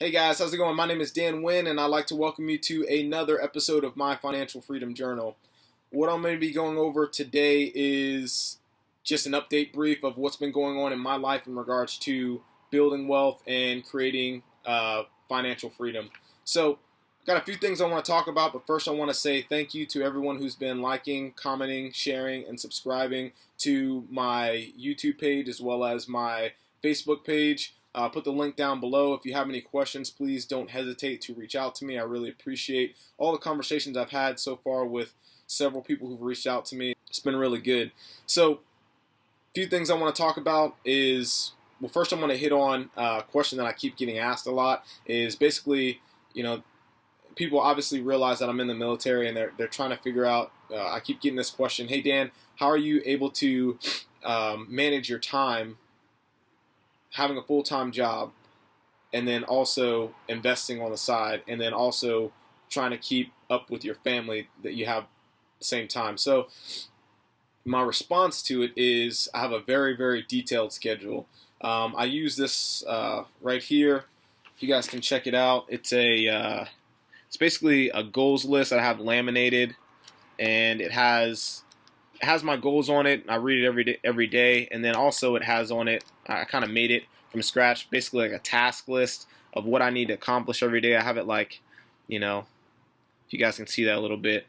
Hey guys, how's it going? My name is Dan Wynn, and I'd like to welcome you to another episode of my Financial Freedom Journal. What I'm going to be going over today is just an update brief of what's been going on in my life in regards to building wealth and creating financial freedom. So, I've got a few things I want to talk about, but first I want to say thank you to everyone who's been liking, commenting, sharing, and subscribing to my YouTube page as well as my Facebook page. Put the link down below. If you have any questions, please don't hesitate to reach out to me. I really appreciate all the conversations I've had so far with several people who've reached out to me. It's been really good. So, a few things I want to talk about is, well, first I'm going to hit on a question that I keep getting asked a lot is basically, people obviously realize that I'm in the military and they're trying to figure out, I keep getting this question, hey Dan, how are you able to manage your time having a full-time job and then also investing on the side and then also trying to keep up with your family that you have at the same time? So my response to it is I have a very, very detailed schedule. I use this right here. You guys can check it out. It's basically a goals list that I have laminated, and it has my goals on it. I read it every day, and then also it has on it, I kind of made it from scratch, basically like a task list of what I need to accomplish every day. I have it like, if you guys can see that a little bit.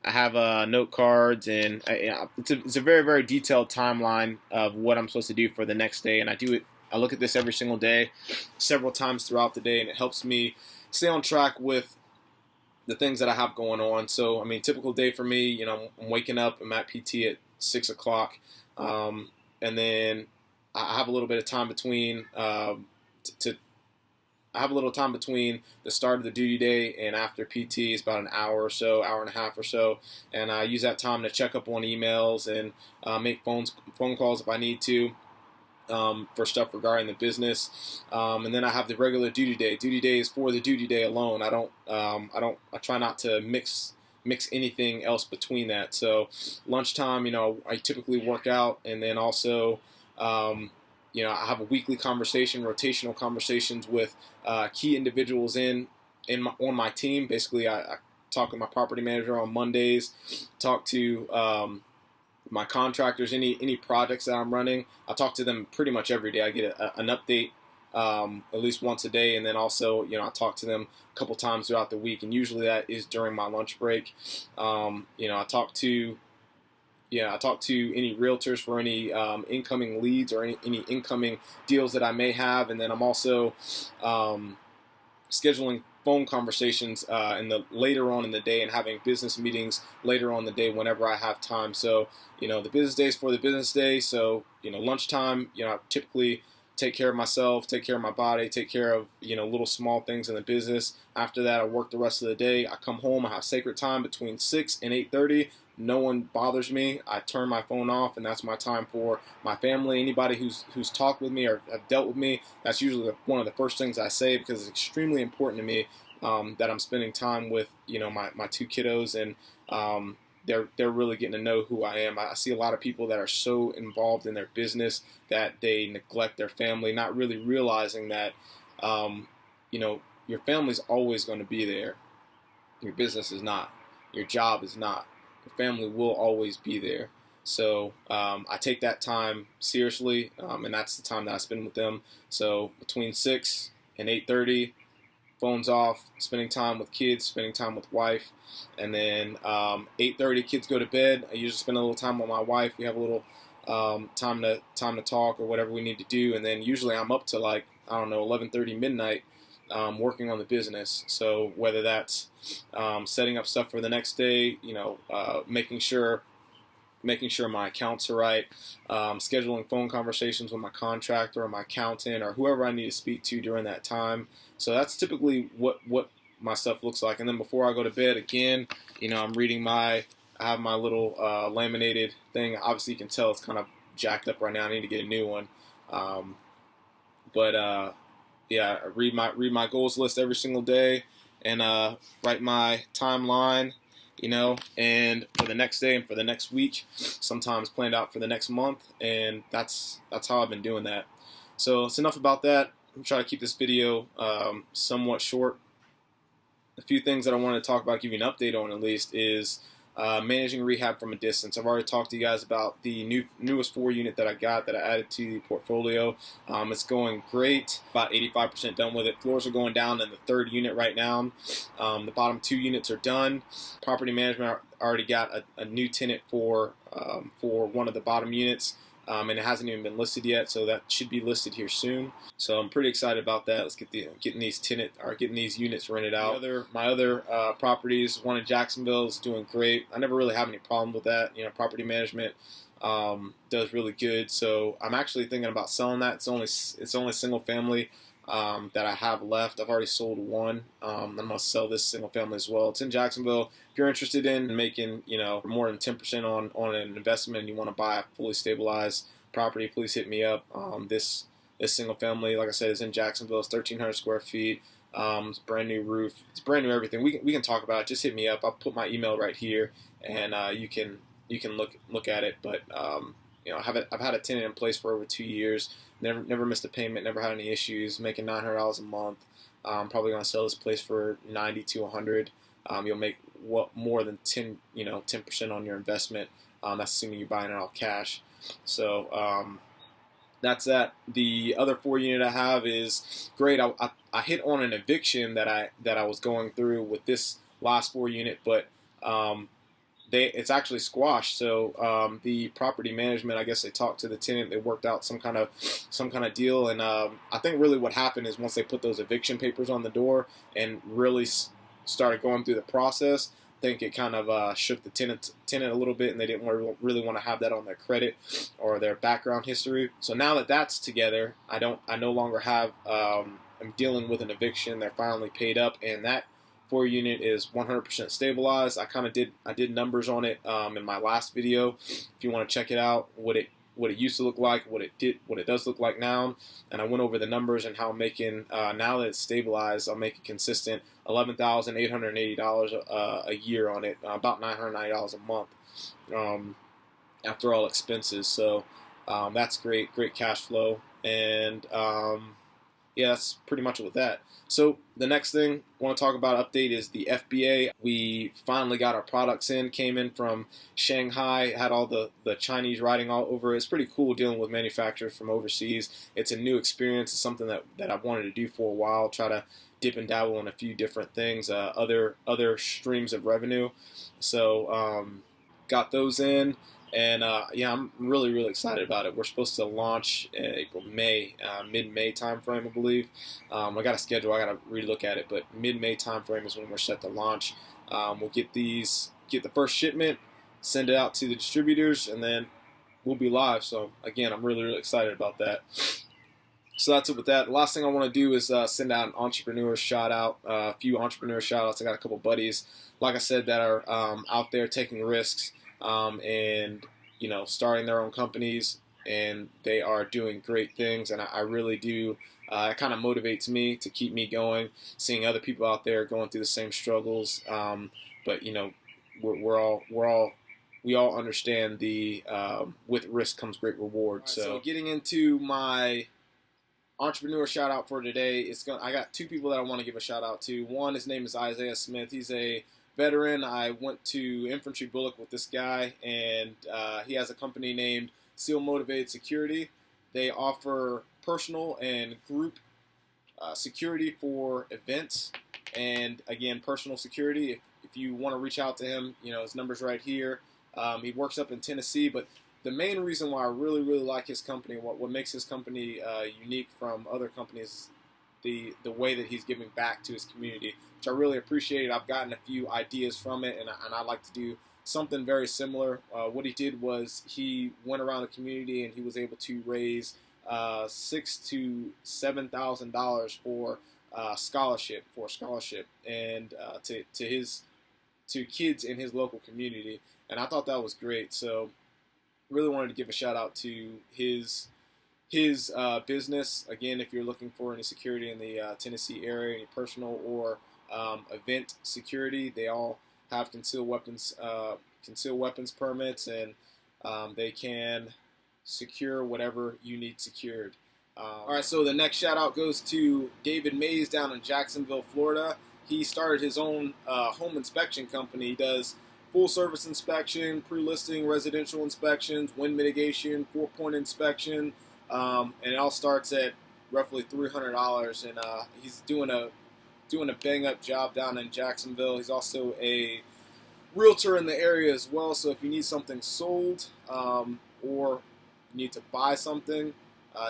I have note cards, and it's a very, very detailed timeline of what I'm supposed to do for the next day, and I look at this every single day, several times throughout the day, and it helps me stay on track with the things that I have going on. So, typical day for me, I'm waking up, I'm at PT at 6 o'clock, and then I have a little bit of time between, I have a little time between the start of the duty day and after PT. It's about an hour or so, hour and a half or so, and I use that time to check up on emails and make phone calls if I need to. For stuff regarding the business, and then I have the regular duty day. Duty day is for the duty day alone. I try not to mix anything else between that. So lunchtime, I typically work out, and then also, I have a weekly conversation, rotational conversations with key individuals on my team. Basically, I talk to my property manager on Mondays, talk to my contractors, any projects that I'm running. I talk to them pretty much every day. I get an update at least once a day, and then also, I talk to them a couple times throughout the week, and usually that is during my lunch break. I talk to any realtors for any incoming leads or any incoming deals that I may have, and then I'm also scheduling phone conversations later on in the day and having business meetings later on in the day whenever I have time. So, the business day is for the business day. So, lunchtime, I typically take care of myself, take care of my body, take care of, little small things in the business. After that, I work the rest of the day. I come home, I have sacred time between 6 and 8:30. No one bothers me. I turn my phone off, and that's my time for my family. Anybody who's talked with me or have dealt with me, that's usually one of the first things I say, because it's extremely important to me that I'm spending time with my two kiddos, and they're really getting to know who I am. I see a lot of people that are so involved in their business that they neglect their family, not really realizing that your family's always going to be there. Your business is not. Your job is not. Your family will always be there. So I take that time seriously, and that's the time that I spend with them. So between 6 and 8:30, phones off, spending time with kids, spending time with wife, and then 8:30, kids go to bed. I usually spend a little time with my wife. We have a little time to talk or whatever we need to do, and then usually I'm up to 11:30, midnight, working on the business. So whether that's setting up stuff for the next day, making sure my accounts are right, scheduling phone conversations with my contractor or my accountant or whoever I need to speak to during that time. So that's typically what my stuff looks like. And then before I go to bed, again, I'm reading I have my little laminated thing. Obviously, you can tell it's kind of jacked up right now. I need to get a new one. I read my goals list every single day and write my timeline, and for the next day and for the next week, sometimes planned out for the next month, and that's how I've been doing that. So it's enough about that. I'm trying to keep this video somewhat short. A few things that I wanted to talk about, give you an update on at least, is managing rehab from a distance. I've already talked to you guys about the newest 4-unit that I got that I added to the portfolio. It's going great, about 85% done with it. Floors are going down in the 3rd unit right now. The bottom 2 units are done. Property management already got a new tenant for one of the bottom units. And it hasn't even been listed yet, so that should be listed here soon. So I'm pretty excited about that. Let's get getting these units rented out. My other properties, one in Jacksonville is doing great. I never really have any problem with that. Property management does really good. So I'm actually thinking about selling that. It's only single family that I have left. I've already sold one. I'm gonna sell this single family as well. It's in Jacksonville. If you're interested in making more than 10% on an investment and you want to buy a fully stabilized property, please hit me up. This single family, like I said, is in Jacksonville. It's 1,300 square feet. It's brand new roof. It's brand new everything. We can talk about it. Just hit me up. I'll put my email right here, and you can look at it. But I've had a tenant in place for over 2 years. Never missed a payment. Never had any issues. Making $900 a month. Probably gonna sell this place for 90 to 100. You'll make more than 10% on your investment. That's assuming you're buying it all cash. So that's that. The other 4-unit I have is great. I hit on an eviction that I was going through with this last 4-unit, but it's actually squashed. So the property management, I guess they talked to the tenant. They worked out some kind of deal, and I think really what happened is once they put those eviction papers on the door and really started going through the process, I think it kind of shook the tenant a little bit, and they didn't really want to have that on their credit or their background history. So now that that's together, I no longer have. I'm dealing with an eviction. They're finally paid up, and that 4-unit is 100% stabilized. I did numbers on it in my last video. If you want to check it out, what it used to look like, what it does look like now, and I went over the numbers and how I'm making now that it's stabilized, I'll make a consistent $11,880 a year on it, about $990 a month after all expenses. So that's great cash flow, and yeah, that's pretty much with that. So the next thing I want to talk about update is the FBA. We finally got our products in, came in from Shanghai, had all the Chinese writing all over it. It's pretty cool dealing with manufacturers from overseas. It's a new experience. It's something that I've wanted to do for a while, try to dip and dabble in a few different things, other streams of revenue. So got those in. And yeah, I'm really excited about it. We're supposed to launch in April, May, mid-May timeframe, I believe. I got a schedule. I got to relook at it, but mid-May timeframe is when we're set to launch. We'll get the first shipment, send it out to the distributors, and then we'll be live. So again, I'm really excited about that. So that's it with that. The last thing I want to do is send out an entrepreneur shout out, a few entrepreneur shout outs. I got a couple buddies, like I said, that are out there taking risks. And starting their own companies, and they are doing great things, and I really do. It kind of motivates me to keep me going, seeing other people out there going through the same struggles. But we all understand the with risk comes great reward. Right, so getting into my entrepreneur shout out for today, I got 2 people that I want to give a shout out to. One, his name is Isaiah Smith. He's a veteran. I went to Infantry Bullock with this guy, and he has a company named Seal Motivated Security. They offer personal and group security for events, and again, personal security. If you want to reach out to him, his number's right here. He works up in Tennessee, but the main reason why I really like his company, what makes his company unique from other companies, the way that he's giving back to his community, which I really appreciate. I've gotten a few ideas from it, and I like to do something very similar. What he did was he went around the community and he was able to raise $6,000 to $7,000 for scholarship, and to kids in his local community, and I thought that was great. So really wanted to give a shout out to his business. Again, if you're looking for any security in the Tennessee area, any personal or event security, they all have concealed weapons permits, and they can secure whatever you need secured. All right, so the next shout out goes to David Mays down in Jacksonville, Florida. He started his own home inspection company. He does full service inspection, pre-listing residential inspections, wind mitigation, 4-point inspection, and it all starts at roughly $300. And he's doing a bang up job down in Jacksonville. He's also a realtor in the area as well. So if you need something sold or you need to buy something,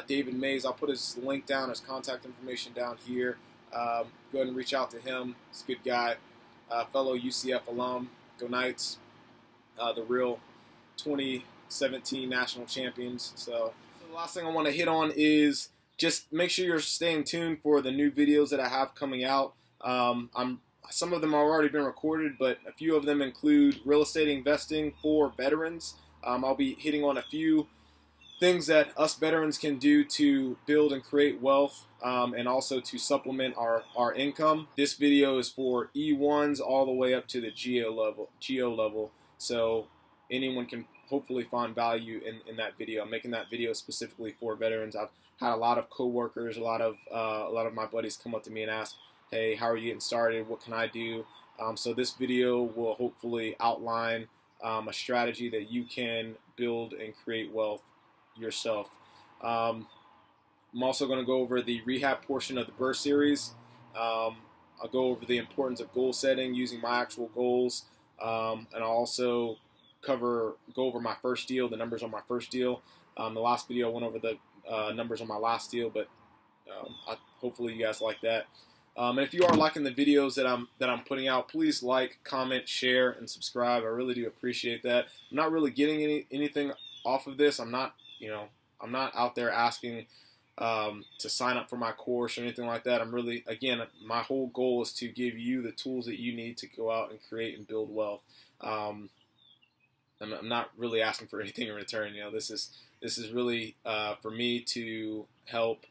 David Mays, I'll put his link down, his contact information down here. Go ahead and reach out to him. He's a good guy, fellow UCF alum. Go Knights, the real 2017 national champions. So the last thing I want to hit on is just make sure you're staying tuned for the new videos that I have coming out. Some of them have already been recorded, but a few of them include real estate investing for veterans. I'll be hitting on a few things that us veterans can do to build and create wealth, and also to supplement our income. This video is for E1s all the way up to the GO level. So anyone can hopefully find value in that video. I'm making that video specifically for veterans. I've had a lot of coworkers, a lot of my buddies come up to me and ask, hey, how are you getting started? What can I do? So this video will hopefully outline a strategy that you can build and create wealth yourself. I'm also going to go over the rehab portion of the Burst series. I'll go over the importance of goal setting using my actual goals, and I'll also go over my first deal, the numbers on my first deal. The last video I went over the numbers on my last deal, but hopefully you guys like that. And if you are liking the videos that I'm putting out, please like, comment, share, and subscribe. I really do appreciate that. I'm not really getting anything off of this. I'm not out there asking to sign up for my course or anything like that. I'm really, again, my whole goal is to give you the tools that you need to go out and create and build wealth. I'm not really asking for anything in return. This is really for me to help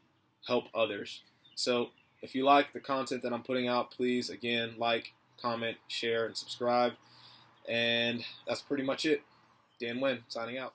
others. So if you like the content that I'm putting out, please, again, like, comment, share, and subscribe. And that's pretty much it. Dan Nguyen, signing out.